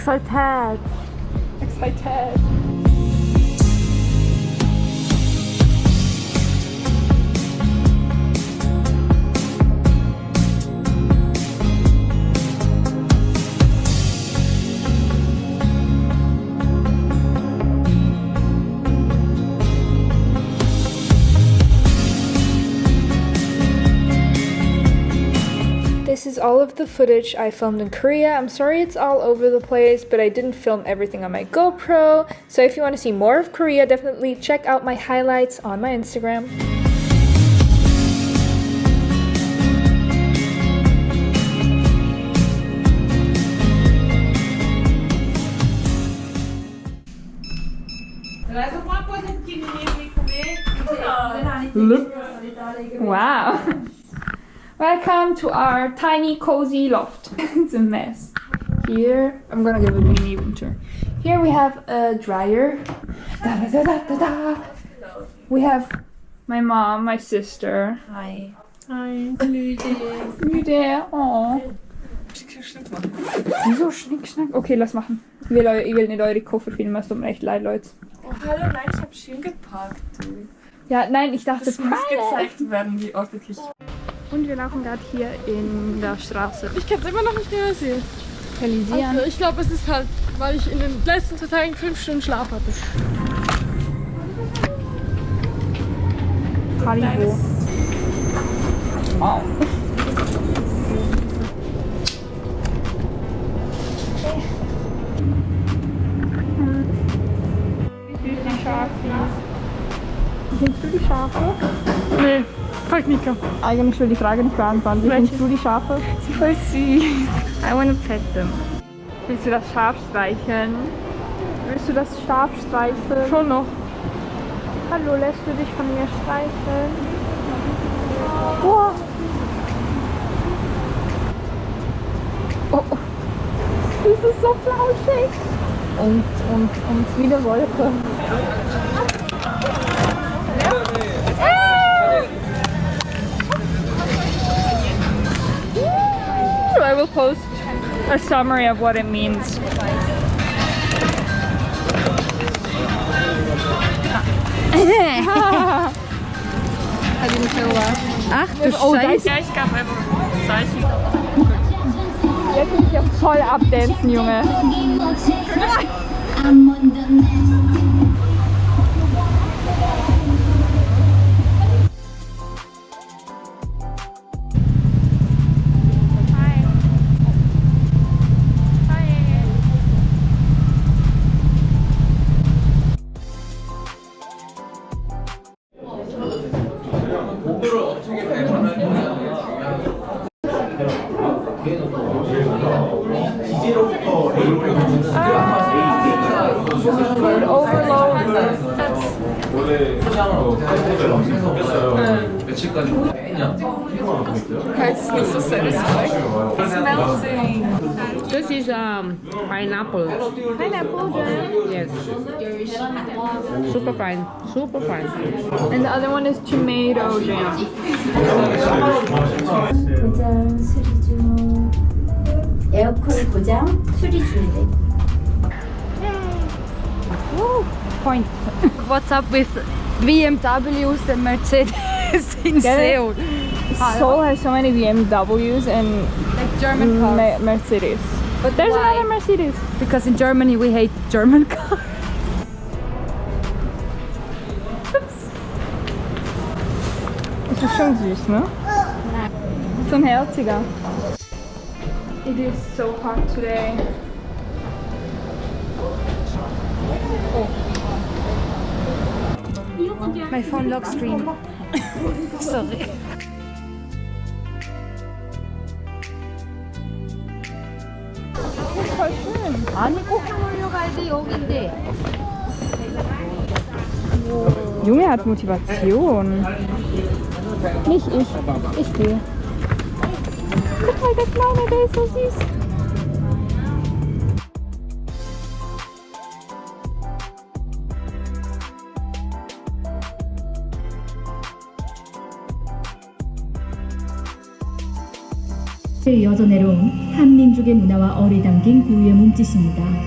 excited. Excited. This is all of the footage I filmed in Korea. I'm sorry it's all over the place, but I didn't film everything on my GoPro. So if you want to see more of Korea, definitely check out my highlights on my Instagram. Look. Wow. Welcome to our tiny cozy loft. It's a mess. Here, I'm gonna give a mini room tour. Here we have a dryer. Da, da, da, da, da. We have my mom, my sister. Hi. Hi. Lydia. Oh. Wieso Schnickschnack? Okay, lass machen. Ich will nicht eure Koffer filmen, es tut mir echt leid, Leute. Oh, hallo, nein, ich hab schön geparkt. Ja, nein, ich dachte, das muss gezeigt werden, wie ordentlich. Und wir laufen gerade hier in der Straße. Ich kann es immer noch nicht realisieren. Realisieren? Also ich glaube, es ist halt, weil ich in den letzten 2 Tagen 5 Stunden Schlaf hatte. Haribo. Wow. Wie süß die Schafe. Findest du die Schafe? Nee, frag Nika. Eigentlich will die Frage nicht beantworten. Wie findest du die Schafe? Sie sind voll süß. I wanna pet them. Willst du das Schaf streicheln? Willst du das Schaf streicheln? Schon noch. Hallo, lässt du dich von mir streicheln? Oh. Oh, oh. Das ist so flauschig. Und wieder Wolke. I will post a summary of what it means. I didn't know what. Ach du Scheiße. Ja, ich gab einfach Zeichen. Jetzt bin ich ja voll abdancen, Junge. It's not so satisfying. It's melting. This is pineapple. Pineapple jam. Yes. Super fine. Super fine. And the other one is tomato jam. 고장 수리중 에어컨 고장 수리 중이래. Point. What's up with BMWs and Mercedes in Seoul? Seoul has so many BMWs and Like German cars. Mercedes. But There's why? another Mercedes. Because in Germany we hate German cars. Das ist schon süß, ne? So ein herziger. It is so hot today. My phone lock screen. Sorry. Voll schön. 아니 꼭 올려가야 돼 여긴데. Junge hat Motivation. Nicht ich. Ich gehe. Guck mal, der Kleine, der ist so süß. 이어져 내려온 한 민족의 문화와 어리 담긴 고유의 몸짓입니다.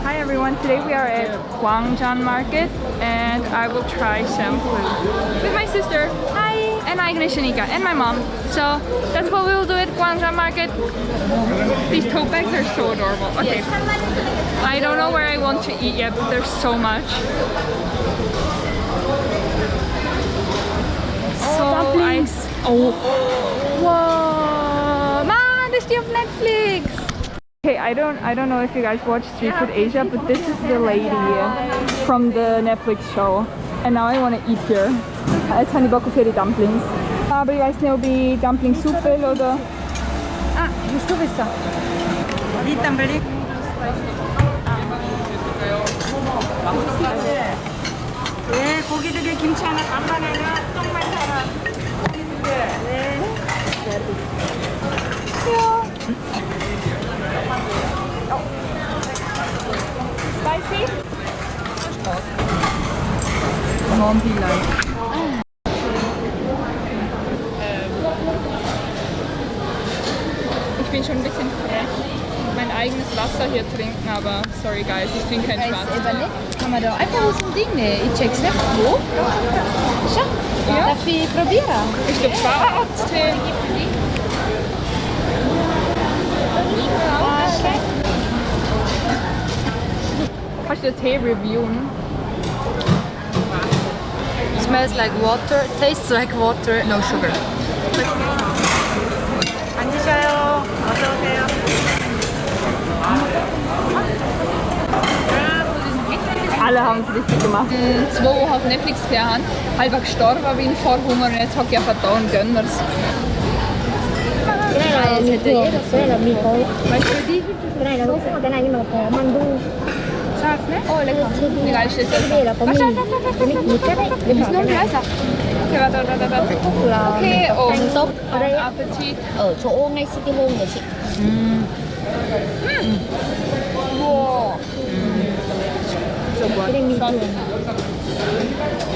Hi everyone, today we are at Gwangjang market and I will try some food with my sister. Hi! And Shanika and my mom. So that's what we will do at Gwangjang market. These tote bags are so adorable. Okay. I don't know where I want to eat yet, but there's so much. Wow! Man, das ist die auf Netflix! Okay, I don't know if you guys watch Street Food Asia, but this is the lady from the Netflix show. And now I want to eat here. Jetzt habe ich Bock auf ihre Dumplings. Aber ich weiß nicht, ob ich Dumpling Soup will oder... Ah, musst du wissen. Die Dumpling. 네, 고기 두 개, 김치 하나, 반반 하나, 떡만 하나. 네. Spicy? Ich bin schon ein bisschen mein eigenes Wasser hier trinken, aber sorry guys, ich trinke kein schwarzes. Kann man da einfach aus dem Ding nehmen? Ich check's nicht. Wo? Schau. Ja. Darf ich probieren? Ich glaube Schwarztee. Kannst du den Tee reviewen? Smells like water, tastes like water, no sugar. 앉으셔요. 어서 오세요. Alle haben es richtig gemacht. 2 Wochen auf Netflix gesehen, halber gestorben bin vor Hunger und jetzt hocke ich einfach da und gönne mir's. Cái này là mì thường, cái này là mì khối. Cái này là cái này nhưng mà có mandu. Oh, lecker. Wie geil ist das? Cái này là có mì chất ấy. Wir müssen noch leiser. Okay, warte. Okay, Canh tốc ở đây á, Appetit. ở chỗ ngay City Hall này chị. Wow. Cái này mì thường.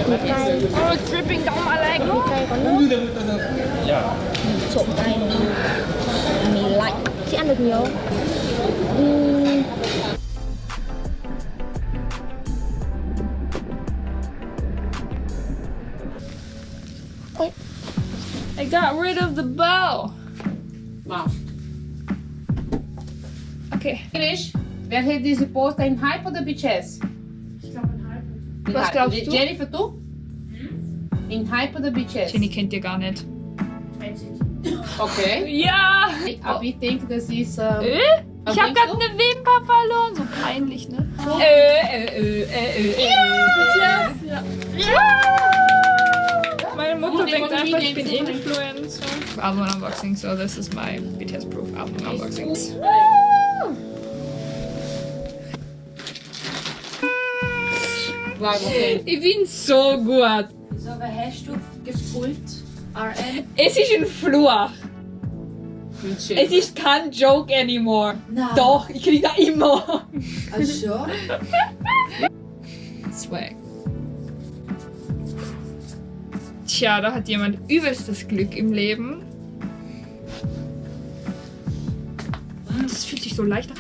Mì cay. Oh, it's dripping down my leg. Mì cay có nước. Mì trộn cay này. Mì lạnh. Chị ăn được nhiều không? I got rid of the bow. Wow. Okay. English, wer hätte diese Poster in Hype oder Beaches? Ich glaube in Hype. Was glaubst du? Jennifer, du? In Hype oder Beaches? Jenny kennt ihr gar nicht. Okay. Ja! Aber ich denke, das ist... Ich hab grad eine Wimper verloren. So peinlich, ne? Meine Mutter denkt einfach, ich bin Influencer. Album unboxing, so this is my BTS proof album unboxing. Wow, okay. Ich bin so gut. So, wer hast du gepult? RN? Es ist ein Fluch. Es ist kein Joke anymore. Nein. Doch, ich krieg das immer. Ach so? Swag. Tja, da hat jemand übelstes Glück im Leben. Das fühlt sich so leicht an.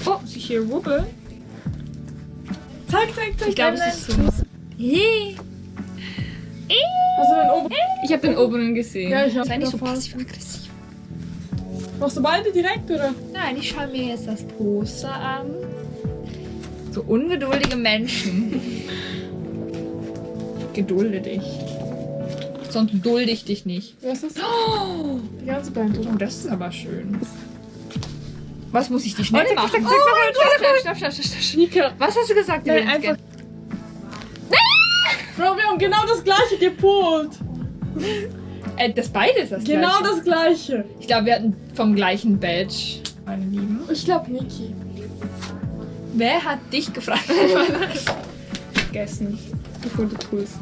Oh, sich hier rubbeln. Zeig. Ich glaube, es ist so. Hast du den oben? Ich habe den oberen gesehen. Ja, ich hab Sei nicht so davon. passiv-aggressiv. Machst du beide direkt, oder? Nein, ich schaue mir jetzt das Poster an. So ungeduldige Menschen. Gedulde dich. Sonst dulde ich dich nicht. Was ist das? Die ganze Band, oder? Oh, das ist aber schön. Was muss ich die schnell zack, machen? zack, zack, Stopp. Nika. Was hast du gesagt? Nein, einfach. und genau das gleiche gepult. Das beide ist das Genau gleiche. das gleiche. Ich glaube, wir hatten vom gleichen Badge, meine Lieben. Ich glaube Niki. Wer hat dich gefragt? Vergessen. Bevor du tust.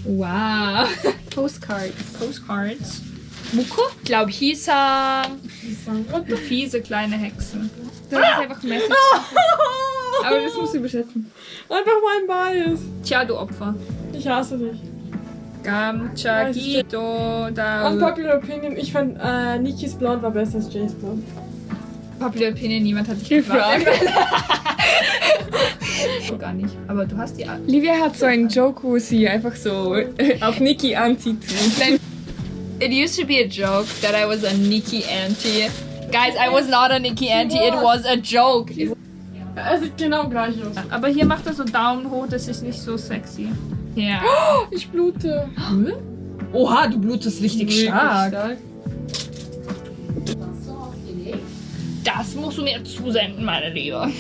Wow. Postcards. Muko? Ich glaube, hieß er eine fiese kleine Hexe. Das ist einfach ein Message. Aber das musst du übersetzen. Einfach mein Bias. Tja, du Opfer. Ich hasse dich. Gamchagito da. Unpopular Opinion, ich fand Nikis Blond war besser als Jays Blond. Popular Opinion, niemand hat dich gefragt. Oh, gar nicht. Aber du hast die. Livia hat so einen Joke, wo sie einfach so auf Niki anzieht. It used to be a joke that I was a Nikki auntie. Guys, I was not a Nikki auntie. It was a joke. Er sieht genau gleich aus. Aber hier macht er so Daumen hoch, das ist nicht so sexy. Ja. Ich blute. Oha, du blutest richtig stark. Das musst du mir zusenden, meine Liebe.